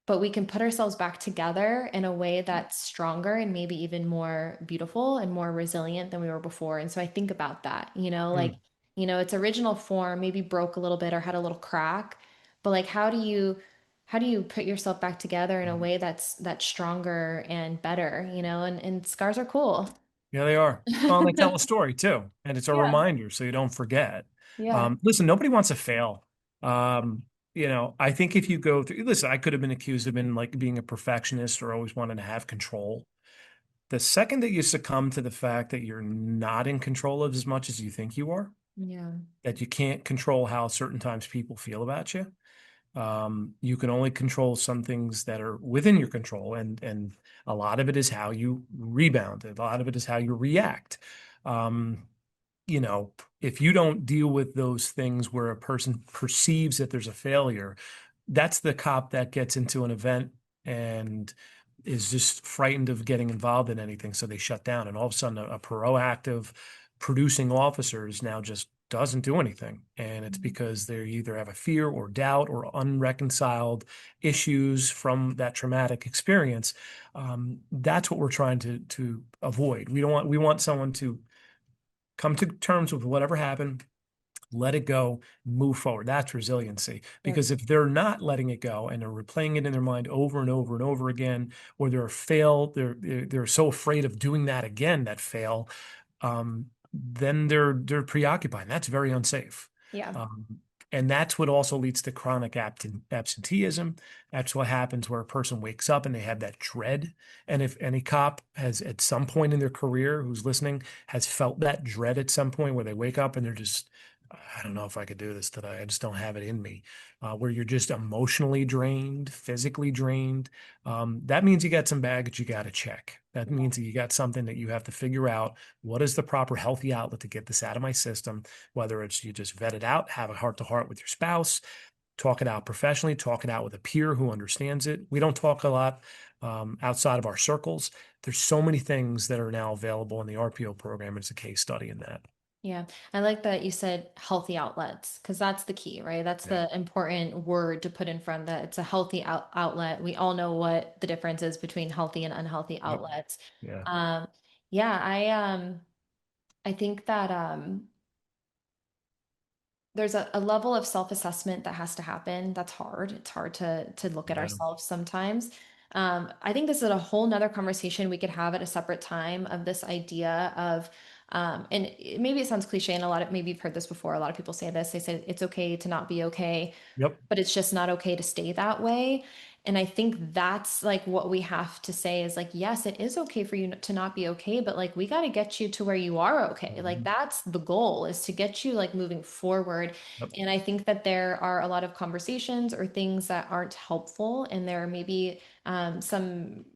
but we can put ourselves back together in a way that's stronger and maybe even more beautiful and more resilient than we were before. And so I think about that, like, Mm. its original form maybe broke a little bit or had a little crack, but like, how do you put yourself back together in a way that's stronger and better, and scars are cool. Yeah, they are. Well, and they tell a story too, and it's a Yeah. reminder so you don't forget. Yeah. Listen, nobody wants to fail. Um, I think if you go through, listen, I could have been accused of being a perfectionist or always wanting to have control. The second that you succumb to the fact that you're not in control of as much as you think you are, Yeah. that you can't control how certain times people feel about you. You can only control some things that are within your control, and a lot of it is how you rebound. A lot of it is how you react. Um, you know, if you don't deal with those things where a person perceives that there's a failure, that's the cop that gets into an event and is just frightened of getting involved in anything, so they shut down. And all of a sudden, a proactive producing officers now just doesn't do anything. And it's because they either have a fear or doubt or unreconciled issues from that traumatic experience. That's what we're trying to avoid. We want someone to come to terms with whatever happened, let it go, move forward. That's resiliency. Very. Because if they're not letting it go and they're replaying it in their mind over and over and over again, or they're so afraid of doing that again, that fail, then they're preoccupied. And that's very unsafe. Yeah. Um, and that's what also leads to chronic absenteeism. That's what happens where a person wakes up and they have that dread. And if any cop has at some point in their career who's listening has felt that dread at some point where they wake up and they're just, I don't know if I could do this today. I just don't have it in me. Where you're just emotionally drained, physically drained. That means you got some baggage you got to check. That means that you got something that you have to figure out. What is the proper healthy outlet to get this out of my system? Whether it's you just vet it out, have a heart to heart with your spouse, talk it out professionally, talk it out with a peer who understands it. We don't talk a lot outside of our circles. There's so many things that are now available in the RPO program. It's a case study in that. Yeah, I like that you said healthy outlets because that's the key, right? That's Yeah. the important word to put in front that it's a healthy outlet. We all know what the difference is between healthy and unhealthy Yep. outlets. Yeah. Um, yeah, I think that there's a level of self-assessment that has to happen. That's hard. It's hard to look at Yeah. ourselves sometimes. I think this is a whole nother conversation we could have at a separate time of this idea of, maybe it sounds cliche, and a lot of maybe you've heard this before. A lot of people say this. They say it's okay to not be okay, Yep. but it's just not okay to stay that way. And I think that's like what we have to say is like, yes, it is okay for you to not be okay, but like we got to get you to where you are okay. Like Mhm. that's the goal is to get you like moving forward. Yep. And I think that there are a lot of conversations or things that aren't helpful, and there may be some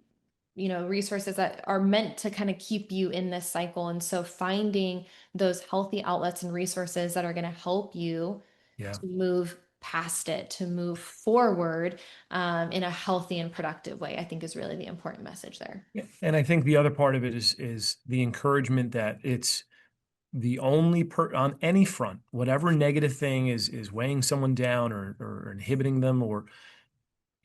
resources that are meant to kind of keep you in this cycle. And so finding those healthy outlets and resources that are going to help you Yeah. to move past it, to move forward in a healthy and productive way, I think is really the important message there. Yeah. And I think the other part of it is the encouragement that it's the only on any front, whatever negative thing is weighing someone down or inhibiting them, or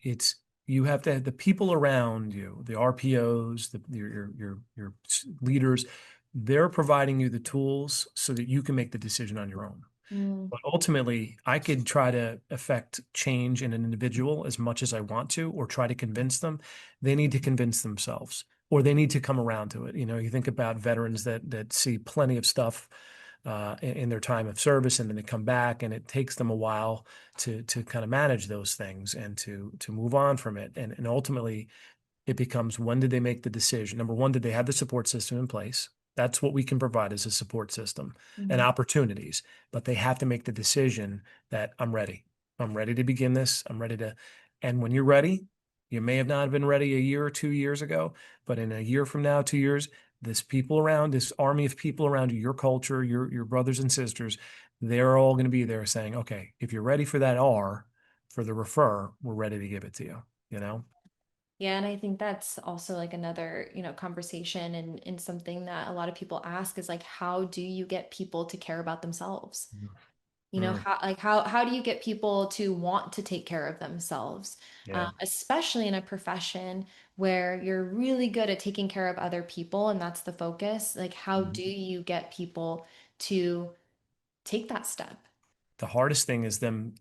it's you have to have the people around you, the RPOs, your leaders, they're providing you the tools so that you can make the decision on your own. Mm, But ultimately, I could try to affect change in an individual as much as I want to, or try to convince them. They need to convince themselves, or they need to come around to it. You think about veterans that see plenty of stuff in their time of service, and then they come back, and it takes them a while to kind of manage those things and to move on from it. And ultimately, it becomes when did they make the decision? Number one, did they have the support system in place? That's what we can provide as a support system and mhm. opportunities. But they have to make the decision that I'm ready. I'm ready to begin this. I'm ready to. And when you're ready, you may have not been ready a year or 2 years ago, but in a year from now, 2 years, this army of people around you, your culture, your brothers and sisters, they're all going to be there saying, okay, if you're ready for that R for the refer, we're ready to give it to you, you know? Yeah, and I think that's also like another, conversation and something that a lot of people ask is like, how do you get people to care about themselves? Mm, How do you get people to want to take care of themselves, yeah. especially in a profession where you're really good at taking care of other people and that's the focus? Like, how do Mhm. you get people to take that step? The hardest thing is them,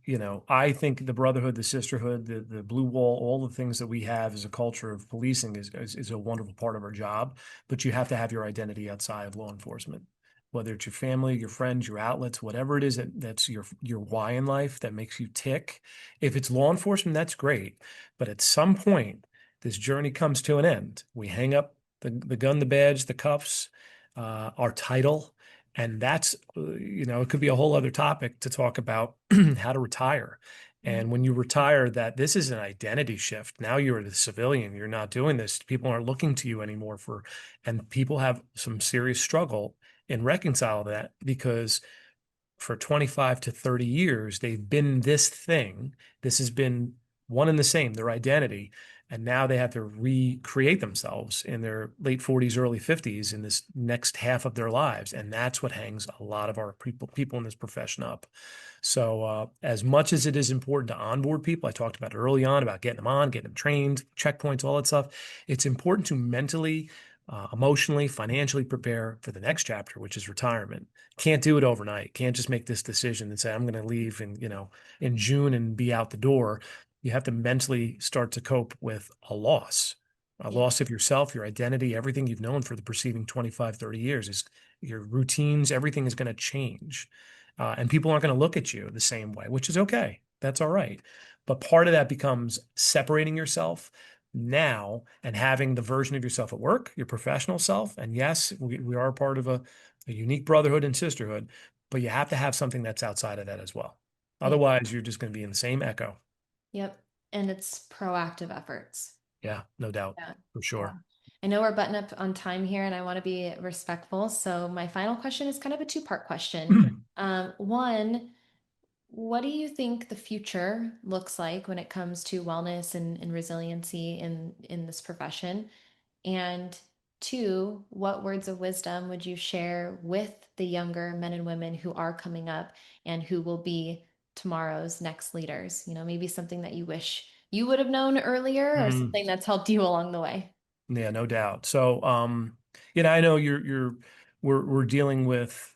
I think the brotherhood, the sisterhood, the blue wall, all the things that we have as a culture of policing is a wonderful part of our job, but you have to have your identity outside of law enforcement. Whether it's your family, your friends, your outlets, whatever it is that's your why in life that makes you tick. If it's law enforcement, that's great. But at some point, this journey comes to an end. We hang up the gun, the badge, the cuffs, our title. And that's, it could be a whole other topic to talk about how to retire. Mm. And when you retire, that this is an identity shift. Now you're the civilian. You're not doing this. People aren't looking to you anymore and people have some serious struggle in reconcile that because for 25 to 30 years, they've been this thing. This has been one and the same, their identity. And now they have to recreate themselves in their late 40s, early 50s in this next half of their lives. And that's what hangs a lot of our people in this profession up. So, as much as it is important to onboard people, I talked about early on about getting them on, getting them trained, checkpoints, all that stuff. It's important to mentally, emotionally, financially prepare for the next chapter, which is retirement. Can't do it overnight. Can't just make this decision and say, I'm going to leave in June and be out the door. You have to mentally start to cope with a Yeah. loss of yourself, your identity, everything you've known for the preceding 25, 30 years is your routines, everything is going to change. And people aren't going to look at you the same way, which is okay. That's all right. But part of that becomes separating yourself now and having the version of yourself at work, your professional self. And yes, we are part of a unique brotherhood and sisterhood, but you have to have something that's outside of that as well. Yeah. Otherwise, you're just going to be in the same echo. Yep. And it's proactive efforts. Yeah, no doubt, Yeah. for Yeah. sure. I know we're butting up on time here and I want to be respectful. So my final question is kind of a two-part question. One, what do you think the future looks like when it comes to wellness and resiliency in this profession? And two, what words of wisdom would you share with the younger men and women who are coming up and who will be tomorrow's next leaders? Maybe something that you wish you would have known earlier or Mm, something that's helped you along the way. yeah, no doubt. So, I know we're dealing with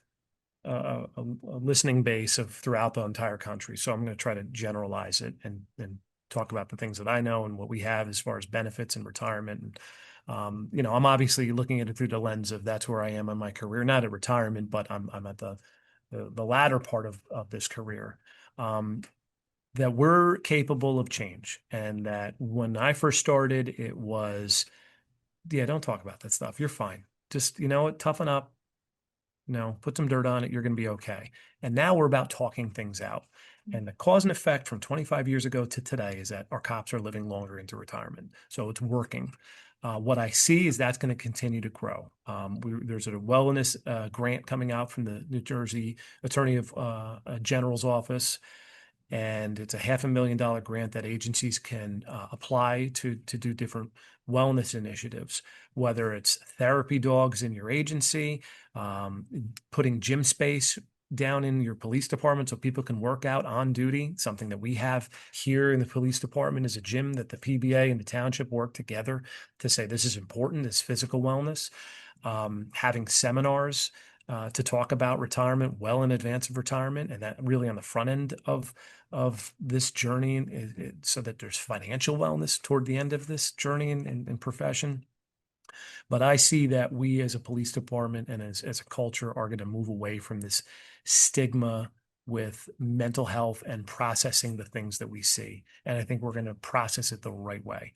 a listening base of throughout the entire country. So I'm going to try to generalize it and talk about the things that I know and what we have as far as benefits and retirement. And, I'm obviously looking at it through the lens of that's where I am in my career, not at retirement, but I'm at the latter part of this career. That we're capable of change, and that when I first started, it was, yeah, don't talk about that stuff. You're fine. Just, toughen up, put some dirt on it. You're going to be okay. And now we're about talking things out. And the cause and effect from 25 years ago to today is that our cops are living longer into retirement. So it's working. What I see is that's going to continue to grow. There's a wellness grant coming out from the New Jersey Attorney General's office, and it's a $500,000 grant that agencies can apply to do different wellness initiatives, whether it's therapy dogs in your agency, um, putting gym space down in your police department so people can work out on duty. Something that we have here in the police department is a gym that the PBA and the township work together to say this is important, this physical wellness. Having seminars to talk about retirement well in advance of retirement, and that really on the front end of this journey, so that there's financial wellness toward the end of this journey and profession. But I see that we as a police department and as a culture are going to move away from this stigma with mental health and processing the things that we see. And I think we're going to process it the right way.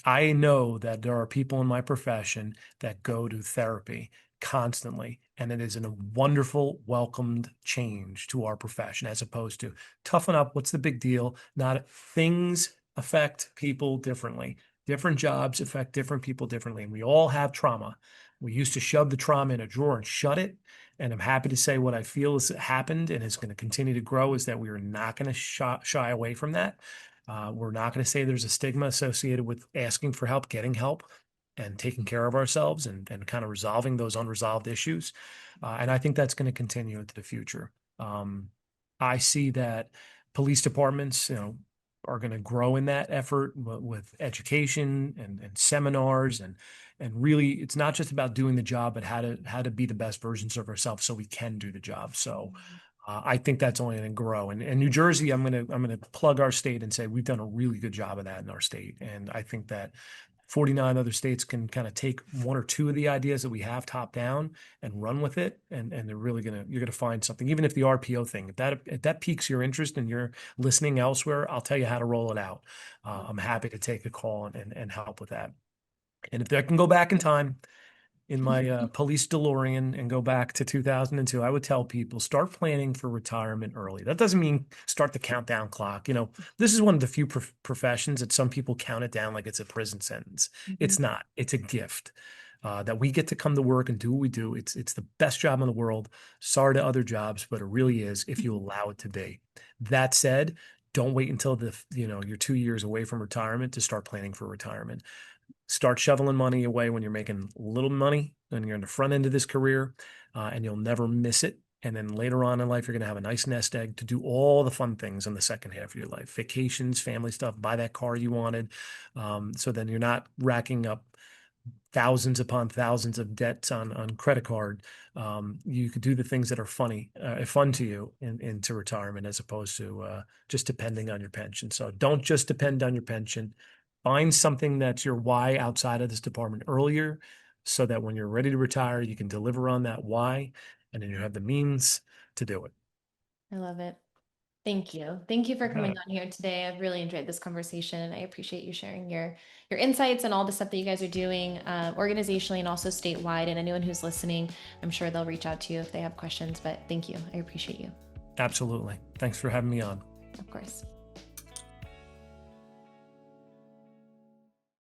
I know that there are people in my profession that go to therapy constantly, and it is a wonderful, welcomed change to our profession as opposed to toughen up. What's the big deal? Not things affect people differently. Different jobs affect different people differently, and we all have trauma. We used to shove the trauma in a drawer and shut it. And I'm happy to say what I feel has happened and is going to continue to grow is that we are not going to shy away from that. We're not going to say there's a stigma associated with asking for help, getting help, and taking care of ourselves and kind of resolving those unresolved issues. And I think that's going to continue into the future. I see that police departments, are going to grow in that effort with education and seminars and really it's not just about doing the job but how to be the best versions of ourselves so we can do the job. So I think that's only going to grow. And New Jersey, I'm going to plug our state and say we've done a really good job of that in our state. And I think that 49 other states can kind of take one or two of the ideas that we have top down and run with it. And you're gonna find something, even if the RPO thing, if that piques your interest and you're listening elsewhere, I'll tell you how to roll it out. I'm happy to take a call and help with that. And if I can go back in time, in my police DeLorean and go back to 2002, I would tell people start planning for retirement early. That doesn't mean start the countdown clock. This is one of the few professions that some people count it down like it's a prison sentence. Mhm. It's not. It's a gift that we get to come to work and do what we do. It's the best job in the world. Sorry to other jobs, but it really is if you allow it to be. That said, don't wait until you're 2 years away from retirement to start planning for retirement. Start shoveling money away when you're making little money and you're in the front end of this career, and you'll never miss it. And then later on in life, you're going to have a nice nest egg to do all the fun things in the second half of your life: vacations, family stuff, buy that car you wanted. So then you're not racking up thousands upon thousands of debts on credit card. You could do the things that are fun to you into retirement, as opposed to just depending on your pension. So don't just depend on your pension. Find something that's your why outside of this department earlier, so that when you're ready to retire, you can deliver on that why, and then you have the means to do it. I love it. Thank you. Thank you for You got coming it. on here today. I've really enjoyed this conversation, and I appreciate you sharing your insights and all the stuff that you guys are doing organizationally and also statewide. And anyone who's listening, I'm sure they'll reach out to you if they have questions. But thank you. I appreciate you. Absolutely. Thanks for having me on. Of course.